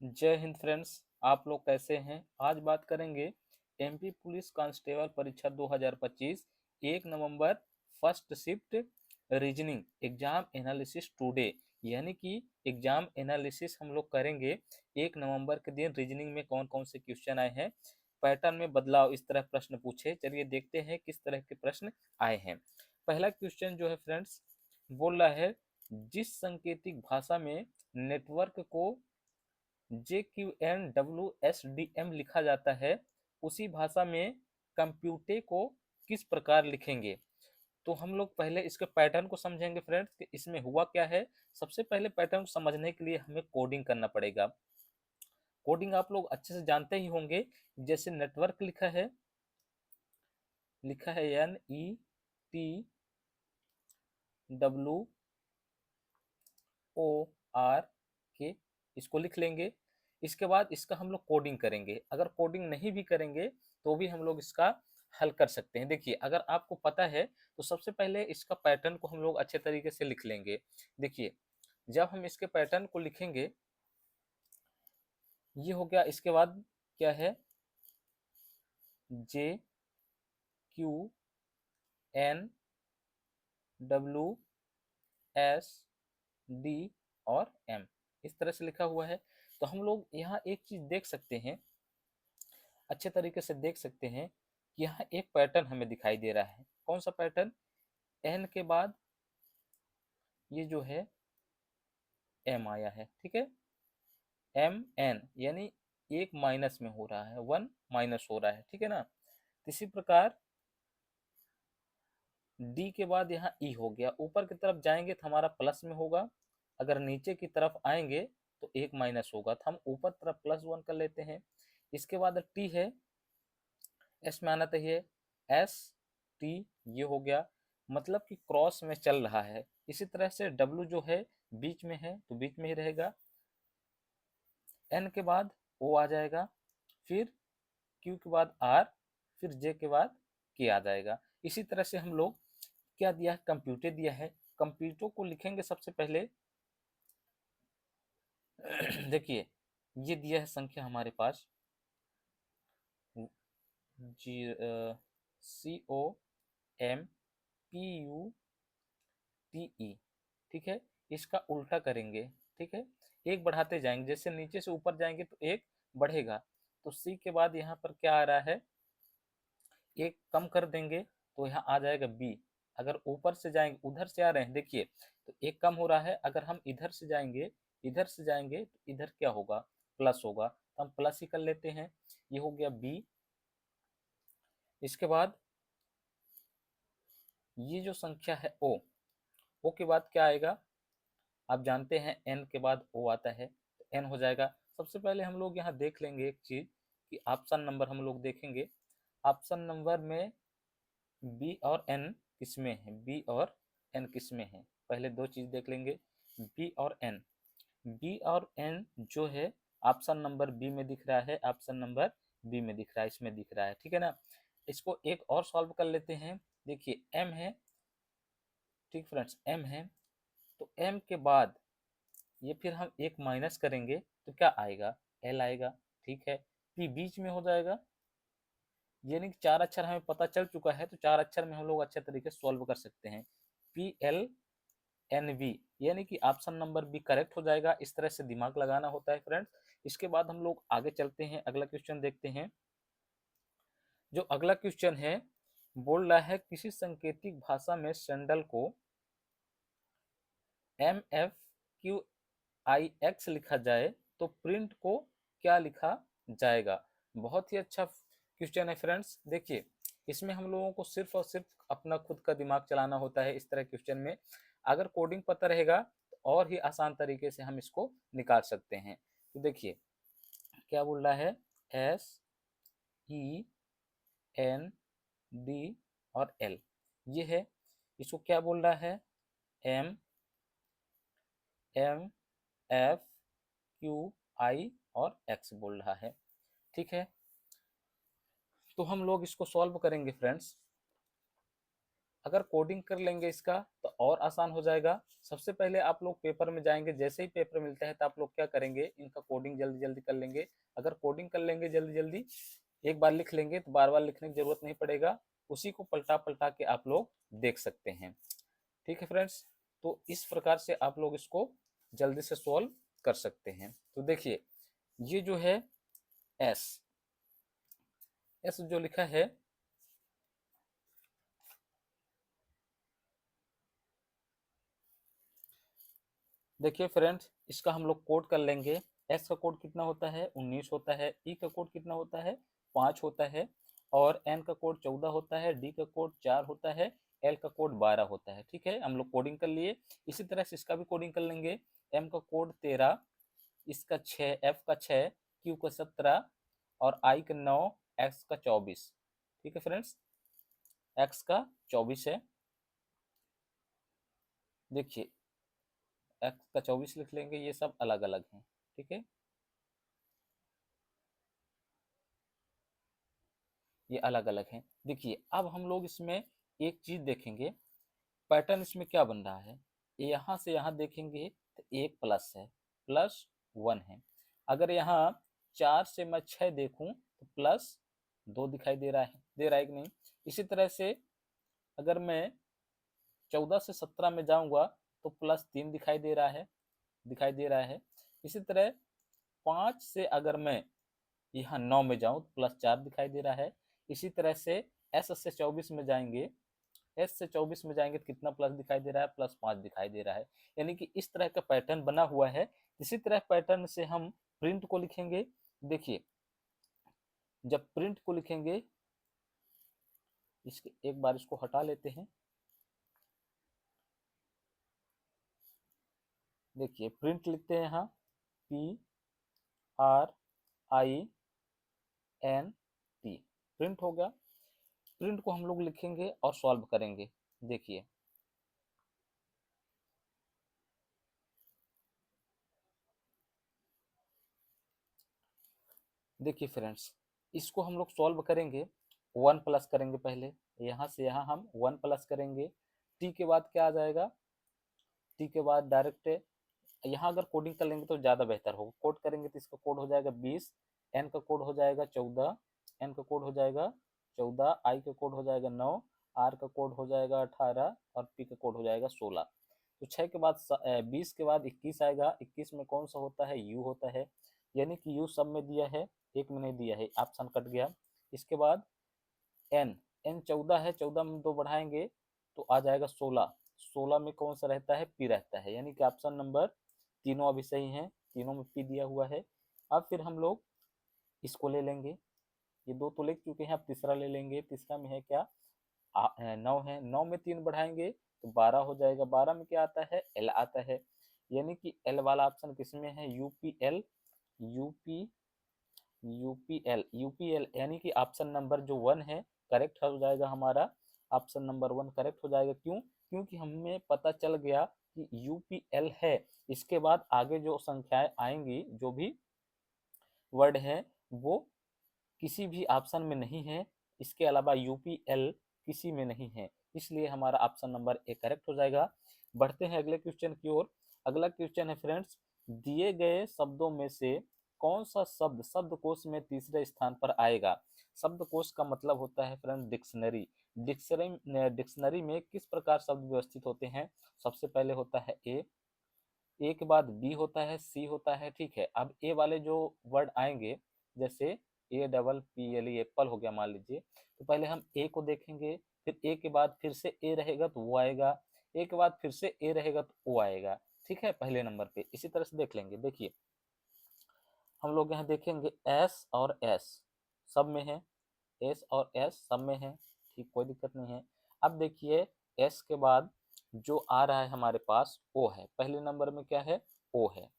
जय हिंद फ्रेंड्स, आप लोग कैसे हैं। आज बात करेंगे एमपी पुलिस कांस्टेबल परीक्षा 2025 1 नवंबर first shift reasoning exam analysis today, यानी कि एग्जाम एनालिसिस हम लोग करेंगे 1 नवंबर के दिन। रीजनिंग में कौन कौन से क्वेश्चन आए हैं, पैटर्न में बदलाव, इस तरह प्रश्न पूछे। चलिए देखते हैं किस तरह के प्रश्न आए हैं। पहला क्वेश्चन जो है फ्रेंड्स, बोल रहा है जिस सांकेतिक भाषा में नेटवर्क को JQN WSDM लिखा जाता है, उसी भाषा में कंप्यूटर को किस प्रकार लिखेंगे। तो हम लोग पहले इसके पैटर्न को समझेंगे फ्रेंड्स कि इसमें हुआ क्या है। सबसे पहले पैटर्न को समझने के लिए हमें कोडिंग करना पड़ेगा। कोडिंग आप लोग अच्छे से जानते ही होंगे। जैसे नेटवर्क लिखा है NETWORK, इसको लिख लेंगे। इसके बाद इसका हम लोग कोडिंग करेंगे। अगर कोडिंग नहीं भी करेंगे तो भी हम लोग इसका हल कर सकते हैं। देखिए, अगर आपको पता है तो सबसे पहले इसका पैटर्न को हम लोग अच्छे तरीके से लिख लेंगे। देखिए, जब हम इसके पैटर्न को लिखेंगे, ये हो गया। इसके बाद क्या है, JQN WSD और M, इस तरह से लिखा हुआ है। तो हम लोग यहाँ एक चीज देख सकते हैं, अच्छे तरीके से देख सकते हैं कि यहाँ एक पैटर्न हमें दिखाई दे रहा है। कौन सा पैटर्न? एन के बाद ये जो है एम आया है, ठीक है। एम एन यानी एक माइनस में हो रहा है, वन माइनस हो रहा है, ठीक है ना। इसी प्रकार डी के बाद यहाँ ई हो गया। ऊपर की तरफ जाएंगे तो हमारा प्लस में होगा, अगर नीचे की तरफ आएंगे तो एक माइनस होगा। तो हम ऊपर तरफ +1 कर लेते हैं। इसके बाद टी है, एस में आना चाहिए, एस टी, ये हो गया। मतलब कि क्रॉस में चल रहा है। इसी तरह से डब्ल्यू जो है बीच में है तो बीच में ही रहेगा। एन के बाद ओ आ जाएगा, फिर क्यू के बाद आर, फिर जे के बाद के आ जाएगा। इसी तरह से हम लोग क्या दिया है, कंप्यूटर दिया है। कंप्यूटर को लिखेंगे सबसे पहले। देखिए, ये दिया है संख्या हमारे पास जी, COMPUTE, ठीक है। इसका उल्टा करेंगे, ठीक है। एक बढ़ाते जाएंगे, जैसे नीचे से ऊपर जाएंगे तो एक बढ़ेगा। तो सी के बाद यहाँ पर क्या आ रहा है, एक कम कर देंगे तो यहाँ आ जाएगा बी। अगर ऊपर से जाएंगे, उधर से आ रहे हैं, देखिए, तो एक कम हो रहा है। अगर हम इधर से जाएंगे तो इधर क्या होगा, प्लस होगा। तो हम प्लस ही कर लेते हैं। ये हो गया बी। इसके बाद ये जो संख्या है ओ, ओ के बाद क्या आएगा, आप जानते हैं एन के बाद ओ आता है, तो एन हो जाएगा। सबसे पहले हम लोग यहाँ देख लेंगे एक चीज कि ऑप्शन नंबर हम लोग देखेंगे। ऑप्शन नंबर में बी और एन किसमें है, बी और एन किसमें है, पहले दो चीज देख लेंगे। बी और एन, बी और एन जो है ऑप्शन नंबर बी में दिख रहा है, ऑप्शन नंबर बी में दिख रहा है, इसमें दिख रहा है, ठीक है ना। इसको एक और सॉल्व कर लेते हैं। देखिए एम है, ठीक फ्रेंड्स, एम है। तो एम के बाद ये फिर हम एक माइनस करेंगे तो क्या आएगा, एल आएगा, ठीक है। पी बीच में हो जाएगा। यानी कि चार अक्षर हमें पता चल चुका है, तो चार अक्षर में हम लोग अच्छे तरीके से सॉल्व कर सकते हैं। PLNV, यानी कि ऑप्शन नंबर बी करेक्ट हो जाएगा। इस तरह से दिमाग लगाना होता है फ्रेंड्स। इसके बाद हम लोग आगे चलते हैं, अगला क्वेश्चन देखते हैं। जो अगला क्वेश्चन है, बोल रहा है किसी सांकेतिक भाषा में सैंडल को MFQIX लिखा जाए तो प्रिंट को क्या लिखा जाएगा। बहुत ही अच्छा क्वेश्चन है फ्रेंड्स। देखिए, इसमें हम लोगों को सिर्फ और सिर्फ अपना खुद का दिमाग चलाना होता है। इस तरह क्वेश्चन में अगर कोडिंग पता रहेगा तो और ही आसान तरीके से हम इसको निकाल सकते हैं। तो देखिए क्या बोल रहा है, SEND और L, ये है। इसको क्या बोल रहा है, MFQI और X बोल रहा है, ठीक है। तो हम लोग इसको सॉल्व करेंगे फ्रेंड्स। अगर कोडिंग कर लेंगे इसका तो और आसान हो जाएगा। सबसे पहले आप लोग पेपर में जाएंगे, जैसे ही पेपर मिलता है तो आप लोग क्या करेंगे, इनका कोडिंग जल्दी जल्दी कर लेंगे। अगर कोडिंग कर लेंगे जल्दी जल्दी, एक बार लिख लेंगे तो बार बार लिखने की जरूरत नहीं पड़ेगा, उसी को पलटा पलटा के आप लोग देख सकते हैं। ठीक है फ्रेंड्स, तो इस प्रकार से आप लोग इसको जल्दी से सॉल्व कर सकते हैं। तो देखिए ये जो है एस, एस जो लिखा है, देखिए फ्रेंड्स इसका हम लोग कोड कर लेंगे। एस का कोड कितना होता है, 19 होता है। ई का कोड कितना होता है, 5 होता है। और एन का कोड 14 होता है। डी का कोड 4 होता है। एल का कोड 12 होता है। ठीक है, हम लोग कोडिंग कर लिए। इसी तरह से इसका भी कोडिंग कर लेंगे। एम का कोड 13, इसका 6, एफ का 6, क्यू का 17 और आई का 9, एक्स का 24। ठीक है फ्रेंड्स, एक्स का 24 है। देखिए एक्स का 24 लिख लेंगे, ये सब अलग अलग हैं। ठीक है, ये अलग अलग हैं। देखिए अब हम लोग इसमें एक चीज देखेंगे, पैटर्न इसमें क्या बन रहा है। यहाँ से यहाँ देखेंगे तो एक प्लस है, +1 है। अगर यहाँ 4 से मैं 6 देखूं तो +2 दिखाई दे रहा है कि नहीं। इसी तरह से अगर मैं 14 से 17 में जाऊंगा तो +3 दिखाई दे रहा है। इसी तरह 5 से अगर मैं यहाँ 9 में जाऊं तो +4 दिखाई दे रहा है। इसी तरह से एस से 24 में जाएंगे, एस से 24 में जाएंगे तो कितना प्लस दिखाई दे रहा है, +5 दिखाई दे रहा है। यानी कि इस तरह का पैटर्न बना हुआ है। इसी तरह पैटर्न से हम प्रिंट को लिखेंगे। देखिए जब प्रिंट को लिखेंगे, इसके एक बार इसको हटा लेते हैं। देखिए प्रिंट लिखते हैं यहाँ PRINT, प्रिंट हो गया। प्रिंट को हम लोग लिखेंगे और सॉल्व करेंगे। देखिए देखिए फ्रेंड्स, इसको हम लोग सॉल्व करेंगे। 1 प्लस करेंगे पहले, यहाँ से यहाँ हम 1 प्लस करेंगे। टी के बाद क्या आ जाएगा, टी के बाद डायरेक्ट यहाँ अगर कोडिंग कर लेंगे तो ज़्यादा बेहतर होगा। कोड करेंगे तो इसका कोड हो जाएगा 20, एन का कोड हो जाएगा 14, एन का कोड हो जाएगा 14, आई का कोड हो जाएगा 9, आर का कोड हो जाएगा 18 और पी का कोड हो जाएगा 16। तो 6 के बाद 20 के बाद 21 आएगा। 21 में कौन सा होता है, यू होता है। यानी कि यू सब में दिया है, एक में नहीं दिया है, ऑप्शन कट गया। इसके बाद एन, एन 14 है, 14 में 2 बढ़ाएंगे तो आ जाएगा 16। 16 में कौन सा रहता है, पी रहता है। यानी कि ऑप्शन नंबर तीनों अभी सही हैं, तीनों में पी दिया हुआ है। अब फिर हम लोग इसको ले लेंगे, ये 2 तो ले चुके हैं, अब तीसरा ले लेंगे। तीसरा में है क्या, 9 है, 9 में 3 बढ़ाएंगे तो 12 हो जाएगा। 12 में क्या आता है, एल आता है। यानी कि एल वाला ऑप्शन किसमें है, यूपीएल, यूपी यूपीएल यानी कि ऑप्शन नंबर जो 1 है करेक्ट हो जाएगा हमारा। ऑप्शन नंबर 1 करेक्ट हो जाएगा। क्यों, क्योंकि हमें पता चल गया कि यूपीएल है। इसके बाद आगे जो संख्याएं आएंगी, जो भी वर्ड है, वो किसी भी ऑप्शन में नहीं है। इसके अलावा यूपीएल किसी में नहीं है, इसलिए हमारा ऑप्शन नंबर ए करेक्ट हो जाएगा। बढ़ते हैं अगले क्वेश्चन की ओर। अगला क्वेश्चन है फ्रेंड्स, दिए गए शब्दों में से कौन सा शब्द शब्दकोश में तीसरे स्थान पर आएगा। शब्दकोश का मतलब होता है फ्रेंड डिक्शनरी। डिक्शनरी में किस प्रकार शब्द व्यवस्थित होते हैं। सबसे पहले होता है ए के बाद बी होता है, सी होता है। ठीक है, अब ए वाले जो वर्ड आएंगे, जैसे APPLE एप्पल हो गया मान लीजिए, तो पहले हम ए को देखेंगे, फिर ए के बाद फिर से ए रहेगा तो वो आएगा, ए के बाद फिर से ए रहेगा तो ओ आएगा। ठीक है, पहले नंबर पे इसी तरह से देख लेंगे। देखिए हम लोग यहाँ देखेंगे एस और एस सब में है, एस और एस सब में है। ठीक, कोई दिक्कत नहीं है। अब देखिए एस के बाद जो आ रहा है हमारे पास ओ है। पहले नंबर में क्या है, ओ है।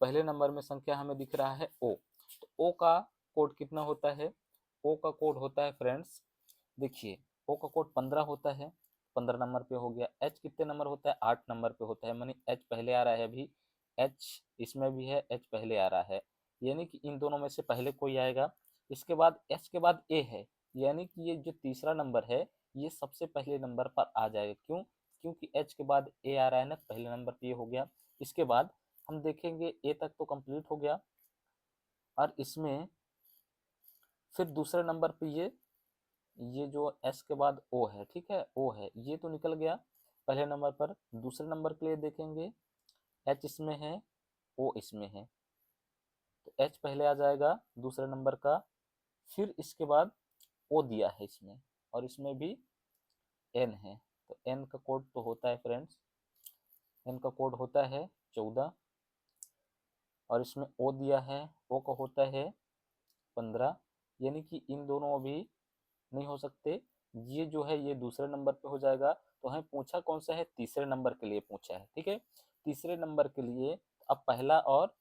पहले नंबर में संख्या हमें दिख रहा है ओ। तो ओ का कोड कितना होता है, ओ का कोड होता है फ्रेंड्स, देखिए ओ का कोड 15 होता है, 15 नंबर पे हो गया। एच कितने नंबर होता है, 8 नंबर पे होता है। मानी एच पहले आ रहा है, अभी एच इसमें भी है, एच पहले आ रहा है, यानी कि इन दोनों में से पहले कोई आएगा। इसके बाद एच के बाद ए है, यानी कि ये जो तीसरा नंबर है, ये सबसे पहले नंबर पर आ जाएगा। क्यों? क्योंकि एच के बाद ए आ रहा है ना, पहले नंबर पे ये हो गया। इसके बाद हम देखेंगे ए तक तो कंप्लीट हो गया, और इसमें फिर दूसरे नंबर पे ये जो एस के बाद ओ है, ठीक है, ओ है, ये तो निकल गया पहले नंबर पर। दूसरे नंबर के लिए देखेंगे, एच इसमें है, ओ इसमें है, तो एच पहले आ जाएगा दूसरे नंबर का। फिर इसके बाद ओ दिया है इसमें, और इसमें भी एन है, तो एन का कोड तो होता है फ्रेंड्स, एन का कोड होता है 14, और इसमें ओ दिया है, ओ का होता है 15, यानी कि इन दोनों अभी नहीं हो सकते। ये जो है ये दूसरे नंबर पे हो जाएगा। तो हमें पूछा कौन सा है, तीसरे नंबर के लिए पूछा है, ठीक है। तीसरे नंबर के लिए अब पहला और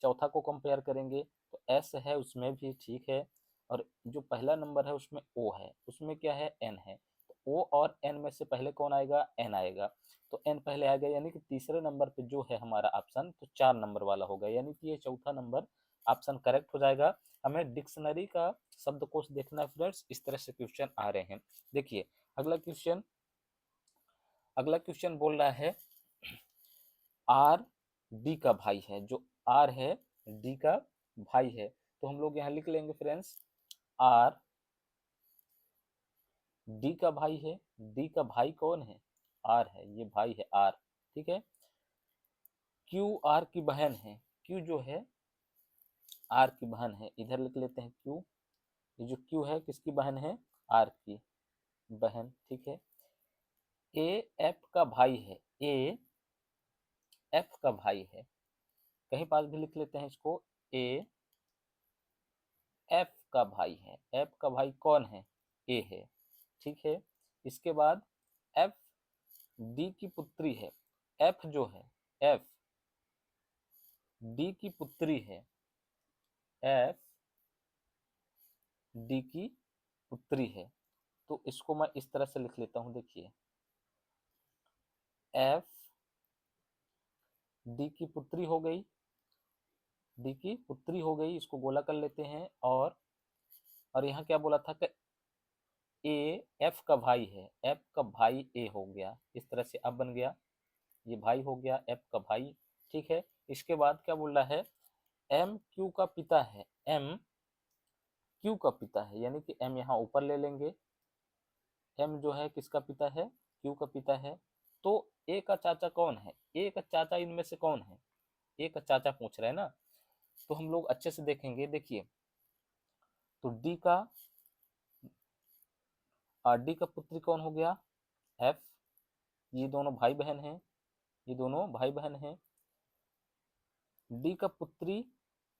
चौथा को कंपेयर करेंगे, तो एस है उसमें भी ठीक है, और जो पहला नंबर है उसमें ओ है, उसमें क्या है, एन है। तो ओ और एन में से पहले कौन आएगा, एन आएगा, तो एन पहले आएगा, यानी कि तीसरे नंबर पे जो है हमारा ऑप्शन तो 4 नंबर वाला होगा, यानी कि ये चौथा नंबर ऑप्शन करेक्ट हो जाएगा। हमें डिक्शनरी का शब्दकोश देखना है फ्रेंड्स, इस तरह से क्वेश्चन आ रहे हैं। देखिए अगला क्वेश्चन बोल रहा है आर डी का भाई है, जो आर है डी का भाई है, तो हम लोग यहाँ लिख लेंगे फ्रेंड्स, आर डी का भाई है। डी का भाई कौन है, आर है, ये भाई है आर, ठीक है। क्यू आर की बहन है, क्यू जो है आर की बहन है, इधर लिख लेते हैं क्यू, ये जो क्यू है किसकी बहन है, आर की बहन, ठीक है। ए एफ का भाई है, ए एफ का भाई है, कहीं पास भी लिख लेते हैं इसको, ए एफ का भाई है। एफ का भाई कौन है, ए है, ठीक है। इसके बाद एफ डी की पुत्री है, एफ जो है, एफ डी की पुत्री है, एफ डी की पुत्री है, तो इसको मैं इस तरह से लिख लेता हूं, देखिए एफ डी की पुत्री हो गई, डी की पुत्री हो गई, इसको गोला कर लेते हैं, और यहाँ क्या बोला था कि ए एफ का भाई है, एफ का भाई ए हो गया, इस तरह से अब बन गया, ये भाई हो गया एफ का भाई, ठीक है। इसके बाद क्या बोल रहा है, एम क्यू का पिता है, एम क्यू का पिता है, यानी कि एम यहाँ ऊपर ले लेंगे, एम जो है किसका पिता है, क्यू का पिता है। तो ए का चाचा कौन है, ए का चाचा इनमें से कौन है, ए का चाचा पूछ रहे हैं ना, तो हम लोग अच्छे से देखेंगे। देखिए तो डी का पुत्री कौन हो गया, एफ, ये दोनों भाई बहन हैं, ये दोनों भाई बहन हैं। डी का पुत्री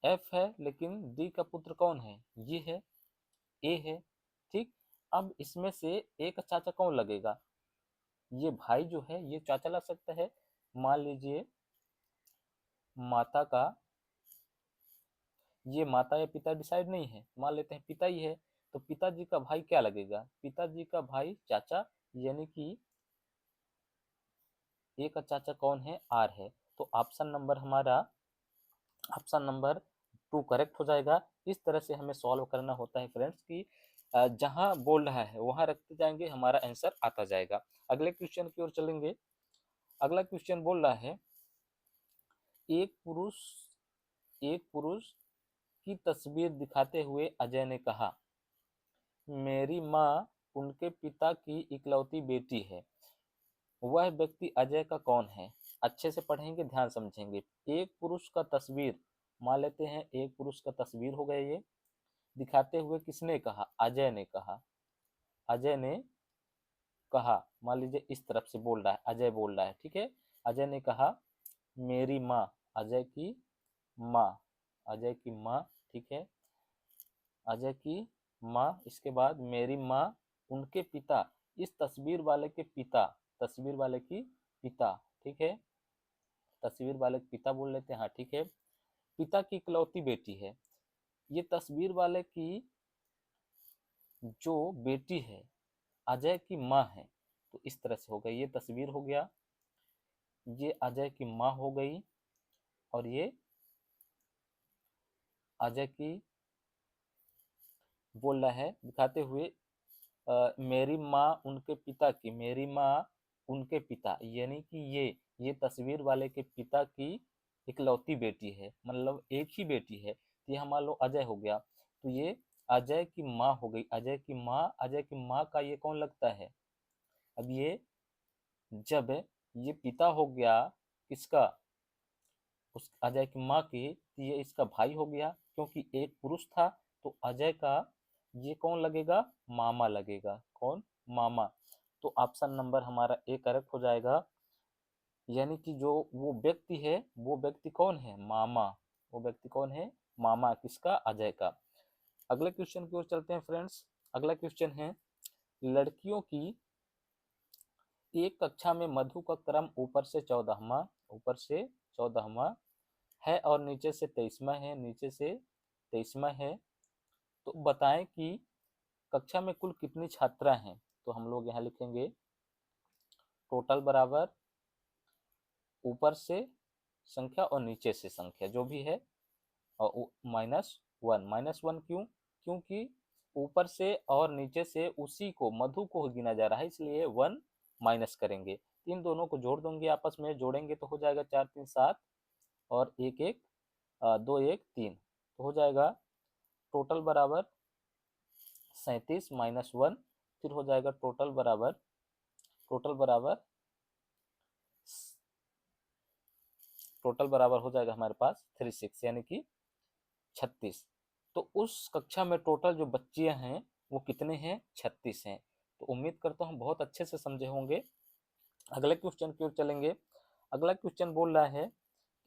एफ है, लेकिन डी का पुत्र कौन है, ये है, ए है, ठीक। अब इसमें से ए का चाचा कौन लगेगा, ये भाई जो है ये चाचा लग सकता है। मान लीजिए माता का, ये माता या पिता डिसाइड नहीं है, मान लेते हैं पिता ही है, तो पिताजी का भाई क्या लगेगा, पिताजी का भाई चाचा, यानी कि ए का चाचा कौन है, आर है। तो ऑप्शन नंबर हमारा, ऑप्शन नंबर 2 करेक्ट हो जाएगा। इस तरह से हमें सॉल्व करना होता है फ्रेंड्स, कि जहां बोल रहा है वहां रखते जाएंगे, हमारा आंसर आता जाएगा। अगले क्वेश्चन की ओर चलेंगे। अगला क्वेश्चन बोल रहा है एक पुरुष एक पुरुष की तस्वीर दिखाते हुए अजय ने कहा, मेरी माँ उनके पिता की इकलौती बेटी है, वह व्यक्ति अजय का कौन है। अच्छे से पढ़ेंगे, ध्यान समझेंगे। एक पुरुष का तस्वीर, मान लेते हैं एक पुरुष का तस्वीर हो गया, ये दिखाते हुए किसने कहा, अजय ने कहा, अजय ने कहा, मान लीजिए इस तरफ से बोल रहा है, अजय बोल रहा है, ठीक है। अजय ने कहा मेरी माँ, अजय की माँ, अजय की माँ, ठीक है, अजय की माँ। इसके बाद मेरी माँ उनके पिता, इस तस्वीर वाले के पिता, तस्वीर वाले की पिता, ठीक है, तस्वीर वाले के पिता बोल लेते हैं, हाँ ठीक है, पिता की इकलौती बेटी है। ये तस्वीर वाले की जो बेटी है अजय की माँ है, तो इस तरह से हो गई, ये तस्वीर हो गया, ये अजय की माँ हो गई, और ये अजय की बोल रहा है दिखाते हुए, मेरी माँ उनके पिता की, मेरी माँ उनके पिता, यानी कि ये तस्वीर वाले के पिता की इकलौती बेटी है, मतलब एक ही बेटी है। तो ये मान लो अजय हो गया, तो ये अजय की माँ हो गई, अजय की माँ, अजय की माँ का ये कौन लगता है? अब ये जब ये पिता हो गया किसका, उस अजय की माँ की, तो ये इसका भाई हो गया, क्योंकि एक पुरुष था, तो अजय का ये कौन लगेगा? मामा लगेगा। कौन? मामा। तो ऑप्शन नंबर हमारा ए करेक्ट हो जाएगा, यानी कि जो वो व्यक्ति है, वो व्यक्ति कौन है? मामा। वो व्यक्ति कौन है? मामा किसका? अजय का। अगले क्वेश्चन की ओर चलते हैं फ्रेंड्स। अगला क्वेश्चन है, लड़कियों की एक कक्षा में मधु का क्रम ऊपर से 14वां, ऊपर से 14वां है और नीचे से 23वां है, नीचे से 23वां है। तो बताएं कि कक्षा में कुल कितनी छात्रा हैं? तो हम लोग यहाँ लिखेंगे टोटल बराबर ऊपर से संख्या और नीचे से संख्या जो भी है, और -1। -1 क्यों? क्योंकि ऊपर से और नीचे से उसी को, मधु को गिना जा रहा है, इसलिए 1 माइनस करेंगे। इन दोनों को जोड़ दूंगे, आपस में जोड़ेंगे तो हो जाएगा 4 3 7 और 1 1 2 1 3, तो हो जाएगा टोटल बराबर 37 -1, फिर हो जाएगा टोटल बराबर, टोटल बराबर टोटल बराबर हो जाएगा हमारे पास 36, यानी कि 36। तो उस कक्षा में टोटल जो बच्चियां हैं वो कितने हैं? 36 हैं। तो उम्मीद करता हूँ बहुत अच्छे से समझे होंगे। अगले क्वेश्चन की ओर चलेंगे। अगला क्वेश्चन बोल रहा है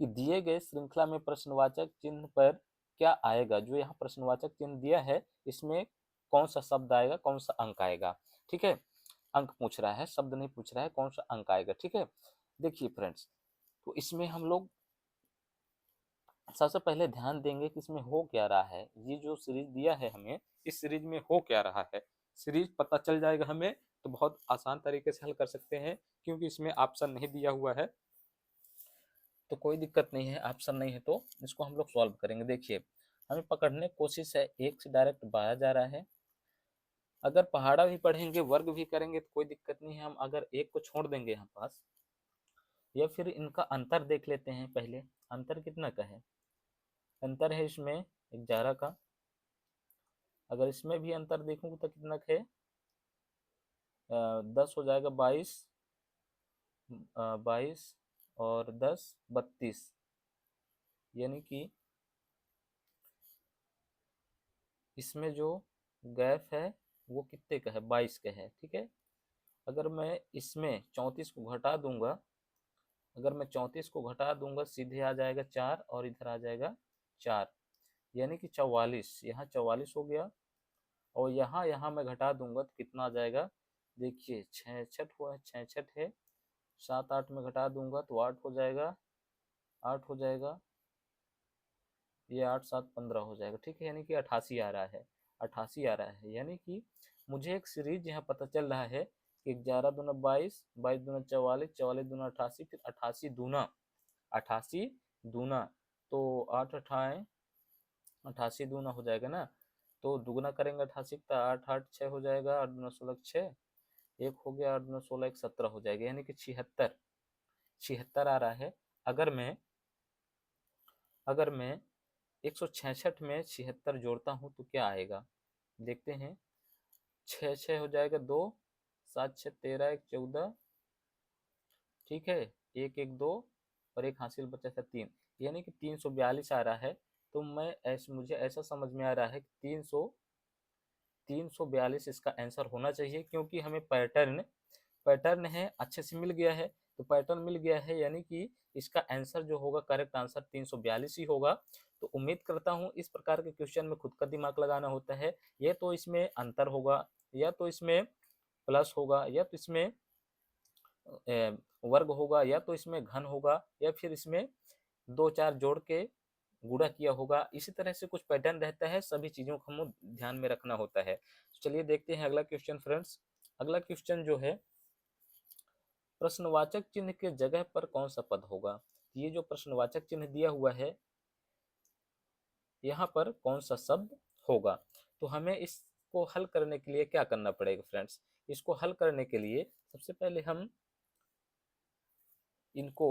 कि दिए गए श्रृंखला में प्रश्नवाचक चिन्ह पर क्या आएगा? जो यहाँ प्रश्नवाचक चिन्ह दिया है इसमें कौन सा शब्द आएगा, कौन सा अंक आएगा? ठीक है, अंक पूछ रहा है, शब्द नहीं पूछ रहा है, कौन सा अंक आएगा। ठीक है, देखिए फ्रेंड्स, तो इसमें हम लोग सबसे पहले ध्यान देंगे कि इसमें हो क्या रहा है। ये जो सीरीज दिया है हमें, इस सीरीज में हो क्या रहा है, सीरीज पता चल जाएगा हमें, तो बहुत आसान तरीके से हल कर सकते हैं, क्योंकि इसमें ऑप्शन नहीं दिया हुआ है, तो कोई दिक्कत नहीं है। ऑप्शन नहीं है तो इसको हम लोग सॉल्व करेंगे। देखिए, हमें पकड़ने की कोशिश है, एक से डायरेक्ट बाया जा रहा है। अगर पहाड़ा भी पढ़ेंगे, वर्ग भी करेंगे तो कोई दिक्कत नहीं है। हम अगर एक को छोड़ देंगे यहाँ पास, या फिर इनका अंतर देख लेते हैं पहले। अंतर कितना का है? अंतर है इसमें 11 का। अगर इसमें भी अंतर देखूंगा तो कितना का है? 10 हो जाएगा 22, 22 और 10 32, यानी कि इसमें जो गैप है वो कितने का है? 22 का है। ठीक है, अगर मैं इसमें 34 को घटा दूंगा, अगर मैं 34 को घटा दूंगा, सीधे आ जाएगा 4 और इधर आ जाएगा 4, यानी कि 44। यहाँ 44 हो गया, और यहाँ यहाँ मैं घटा दूंगा तो कितना आ जाएगा? देखिए 66 हुआ है, 66 है। 7 8 में घटा दूंगा तो 8 हो जाएगा, 8 हो जाएगा, ये 8 7 15 हो जाएगा। ठीक है, यानी कि 88 आ रहा है, 88 आ रहा है। यानी कि मुझे एक सीरीज यहाँ पता चल रहा है कि 11 दूना 22, 22 दूना 44, 44 दूना 88, फिर 88 दूना, 88 दूना, तो 8 अठाए 88 दूना हो जाएगा ना, तो दुगना करेंगे 88 का, 8 8 6 हो जाएगा, 8 दूना 16 6, एक हो गया, 8 दूना 16 एक 17 हो जाएगा, यानी कि 76, 76 आ रहा है। अगर मैं 166 में 76 जोड़ता हूँ तो क्या आएगा? देखते हैं। 6 6 हो जाएगा 2, 7 6 13 1 14, ठीक है, 1 1 2 और एक हासिल बचा था 3, यानी कि 342 आ रहा है। तो मुझे ऐसा समझ में आ रहा है कि 342 इसका आंसर होना चाहिए, क्योंकि हमें पैटर्न पैटर्न है अच्छे से मिल गया है। तो पैटर्न मिल गया है, यानी कि इसका आंसर जो होगा, करेक्ट आंसर 342 ही होगा। तो उम्मीद करता हूँ इस प्रकार के क्वेश्चन में खुद का दिमाग लगाना होता है। ये तो इसमें अंतर होगा, या तो इसमें प्लस होगा, या तो इसमें वर्ग होगा, या तो इसमें घन होगा, या फिर इसमें 2 4 जोड़ के गुणा किया होगा। इसी तरह से कुछ पैटर्न रहता है, सभी चीज़ों को हमें ध्यान में रखना होता है। तो चलिए देखते हैं अगला क्वेश्चन फ्रेंड्स। अगला क्वेश्चन जो है, प्रश्नवाचक चिन्ह के जगह पर कौन सा पद होगा? ये जो प्रश्नवाचक चिन्ह दिया हुआ है, यहाँ पर कौन सा शब्द होगा? तो हमें इस इसको हल करने के लिए क्या करना पड़ेगा फ्रेंड्स? इसको हल करने के लिए सबसे पहले हम इनको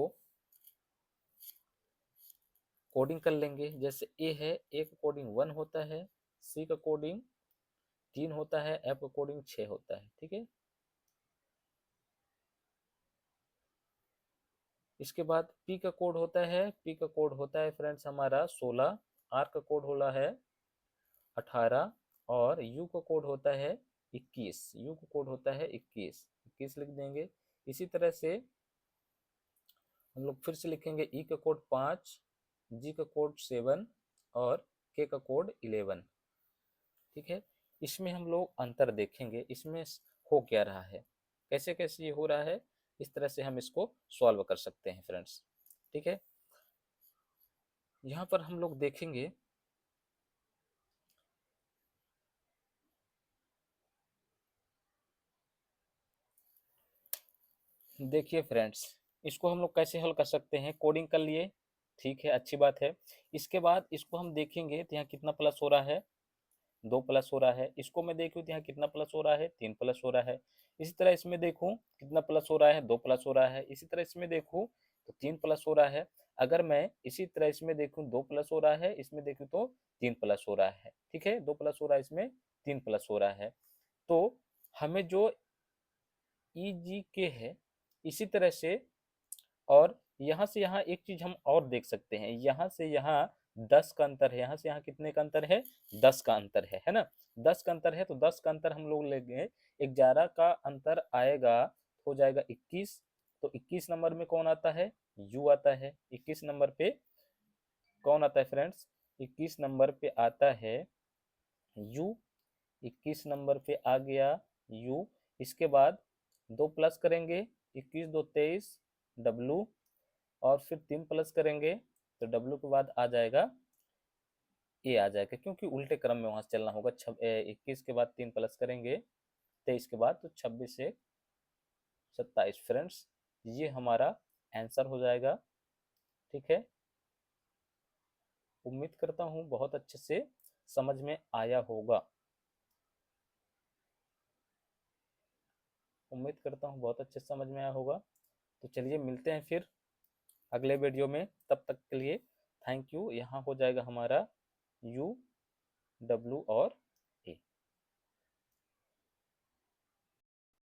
कोडिंग कर लेंगे। जैसे ए है, ए का कोडिंग 1 होता है, सी का कोडिंग 3 होता है, एफ का कोडिंग 6 होता है। ठीक है, इसके बाद पी का कोड होता है, पी का कोड होता है फ्रेंड्स हमारा 16, आर का कोड होला है 18 और यू का कोड होता है 21। यू का कोड होता है 21 लिख देंगे। इसी तरह से हम लोग फिर से लिखेंगे ई का कोड 5, जी का कोड 7 और के का कोड 11। ठीक है, इसमें हम लोग अंतर देखेंगे, इसमें हो क्या रहा है, कैसे कैसे ये हो रहा है, इस तरह से हम इसको सॉल्व कर सकते हैं फ्रेंड्स। ठीक है, यहाँ पर हम लोग देखेंगे, देखिए फ्रेंड्स, इसको हम लोग कैसे हल कर सकते हैं, कोडिंग कर लिए, ठीक है, अच्छी बात है। इसके बाद इसको हम देखेंगे तो यहाँ कितना प्लस हो रहा है, 2 प्लस हो रहा है। इसको मैं देखूँ तो यहाँ कितना प्लस हो रहा है, 3 प्लस हो रहा है। इसी तरह इसमें देखूँ कितना प्लस हो रहा है, 2 प्लस हो रहा है। इसी तरह इसमें देखूँ तो 3 प्लस हो रहा है। अगर मैं इसी तरह इसमें देखूँ 2 प्लस हो रहा है, इसमें देखूँ तो 3 प्लस हो रहा है। ठीक है, 2 प्लस हो रहा है, इसमें 3 प्लस हो रहा है। तो हमें जो ई जी के है, इसी तरह से, और यहाँ से यहाँ एक चीज हम और देख सकते हैं, यहाँ से यहाँ 10 का अंतर है, यहाँ से यहाँ कितने का अंतर है, 10 का अंतर है ना। 10 का अंतर है तो 10 का अंतर हम लोग लेंगे, 11 का अंतर आएगा, हो जाएगा 21। तो 21 नंबर में कौन आता है, यू आता है। 21 नंबर पे कौन आता है फ्रेंड्स, 21 नंबर पे आता है यू। 21 नंबर पे आ गया यू। इसके बाद 2 प्लस करेंगे, 21 2 23 डब्लू, और फिर 3 प्लस करेंगे तो डब्लू के बाद आ जाएगा ए आ जाएगा, क्योंकि उल्टे क्रम में वहां से चलना होगा। 21 के बाद 3 प्लस करेंगे 23 के बाद, तो 26 से 27 फ्रेंड्स, ये हमारा आंसर हो जाएगा। ठीक है, उम्मीद करता हूँ बहुत अच्छे से समझ में आया होगा। उम्मीद करता हूँ बहुत अच्छे से समझ में आया होगा। तो चलिए मिलते हैं फिर अगले वीडियो में, तब तक के लिए थैंक यू। यहाँ हो जाएगा हमारा यू, डब्लू और